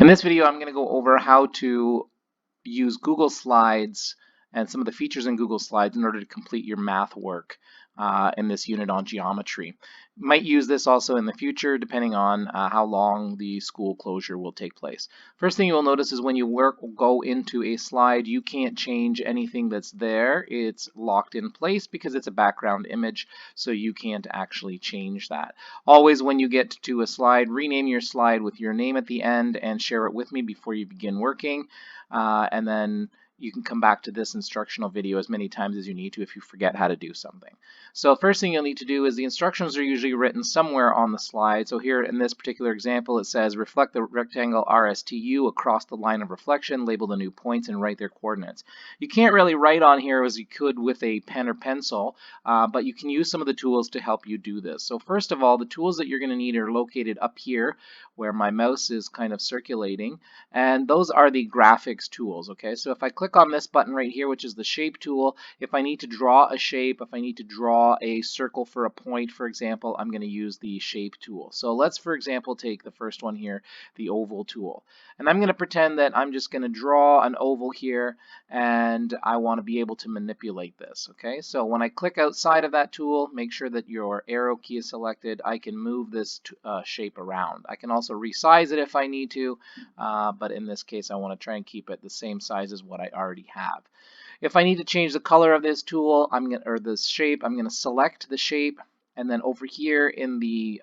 In this video, I'm going to go over how to use Google Slides and some of the features in Google Slides in order to complete your math work in this unit on geometry. You might use this also in the future depending on how long the school closure will take place. First thing you will notice is when you go into a slide, you can't change anything that's there. It's locked in place because it's a background image, so you can't actually change that. Always when you get to a slide, rename your slide with your name at the end and share it with me before you begin working. And then you can come back to this instructional video as many times as you need to if you forget how to do something. So first thing you'll need to do is the instructions are usually written somewhere on the slide. So here in this particular example, it says reflect the rectangle RSTU across the line of reflection, label the new points, and write their coordinates. You can't really write on here as you could with a pen or pencil, but you can use some of the tools to help you do this. So first of all, the tools that you're going to need are located up here where my mouse is kind of circulating, and those are the graphics tools. Okay, so if I click on this button right here, which is the shape tool, if I need to draw a shape, if I need to draw a circle for a point, for example, I'm going to use the shape tool. So let's, for example, take the first one here, the oval tool. And I'm going to pretend that I'm just going to draw an oval here, and I want to be able to manipulate this. Okay, so when I click outside of that tool, make sure that your arrow key is selected. I can move this shape around. I can also resize it if I need to, but in this case I want to try and keep it the same size as what I already have. If I need to change the color of this tool, or this shape, I'm going to select the shape, and then over here in the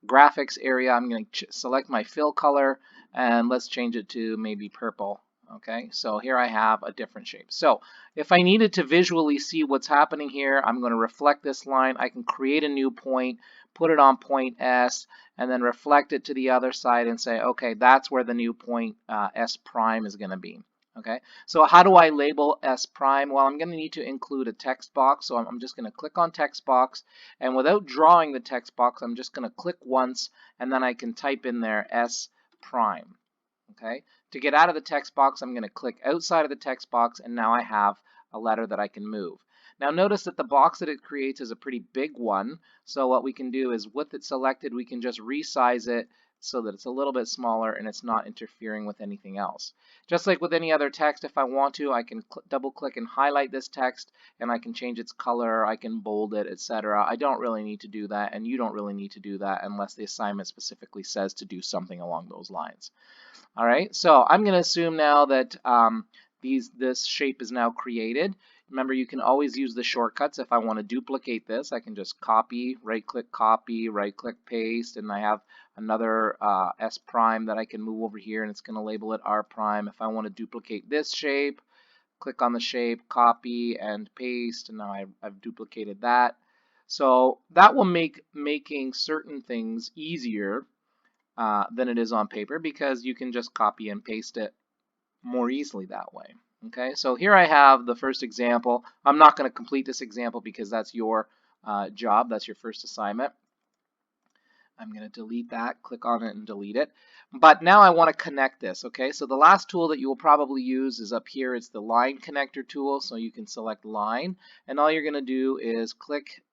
graphics area, I'm going to select my fill color, and let's change it to maybe purple. Okay, so here I have a different shape. So if I needed to visually see what's happening here, I'm going to reflect this line. I can create a new point, put it on point S, and then reflect it to the other side and say, okay, that's where the new point S prime is going to be. Okay, so how do I label S prime? Well, I'm going to need to include a text box, so I'm just going to click on text box, and without drawing the text box, I'm just going to click once, and then I can type in there S prime. Okay, to get out of the text box, I'm going to click outside of the text box, and now I have a letter that I can move. Now notice that the box that it creates is a pretty big one, so what we can do is with it selected, we can just resize it so that it's a little bit smaller and it's not interfering with anything else. Just like with any other text, if I want to, I can double click and highlight this text, and I can change its color, I can bold it, etc. I don't really need to do that, and you don't really need to do that unless the assignment specifically says to do something along those lines. All right, so I'm going to assume now that this shape is now created. Remember, you can always use the shortcuts. If I want to duplicate this, I can just copy, right-click copy, right-click paste, and I have another S prime that I can move over here, and it's going to label it R prime. If I want to duplicate this shape, click on the shape, copy, and paste, and now I've duplicated that. So that will make making certain things easier than it is on paper because you can just copy and paste it more easily that way. Okay, so here I have the first example. I'm not going to complete this example because that's your job. That's your first assignment. I'm going to delete that, click on it and delete it. But now I want to connect this, okay? So the last tool that you will probably use is up here. It's the line connector tool, so you can select line. And all you're going to do is click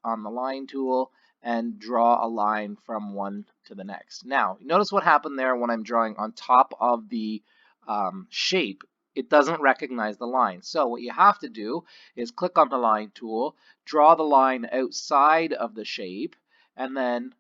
on the line tool and draw a line from one to the next. Now, notice what happened there when I'm drawing on top of the shape. It doesn't recognize the line. So what you have to do is click on the line tool, draw the line outside of the shape, and then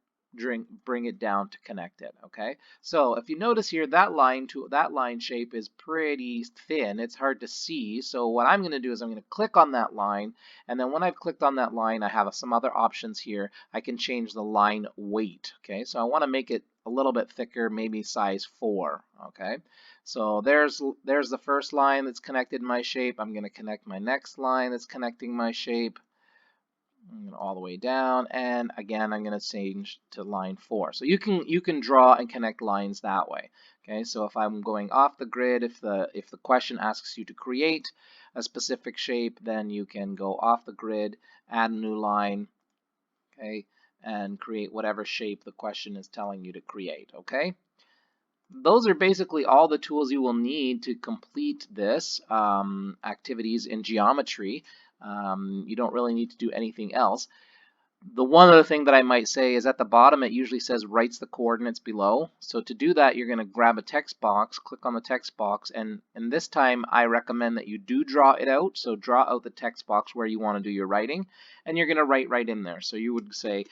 bring it down to connect it. Okay, so if you notice here, that line shape is pretty thin. It's hard to see. So what I'm going to do is I'm going to click on that line, and then when I've clicked on that line, I have some other options here. I can change the line weight. Okay, so I want to make it a little bit thicker, maybe size 4. Okay, so there's the first line that's connected my shape. I'm going to connect my next line that's connecting my shape. I'm going all the way down, and again I'm going to change to line 4. So you can draw and connect lines that way. Okay, so if I'm going off the grid, if the question asks you to create a specific shape, then you can go off the grid, add a new line, okay, and create whatever shape the question is telling you to create. Okay, those are basically all the tools you will need to complete this activities in geometry. You don't really need to do anything else. The one other thing that I might say is at the bottom it usually says writes the coordinates below. So to do that, you're going to grab a text box, click on the text box, and this time I recommend that you do draw it out. So draw out the text box where you want to do your writing, and you're going to write right in there. So you would say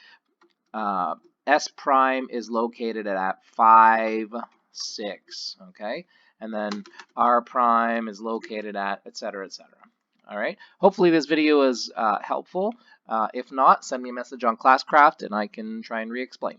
S prime is located at 5, 6, okay? And then R prime is located at, etc., etc. All right. Hopefully this video is helpful. If not, send me a message on Classcraft and I can try and re-explain.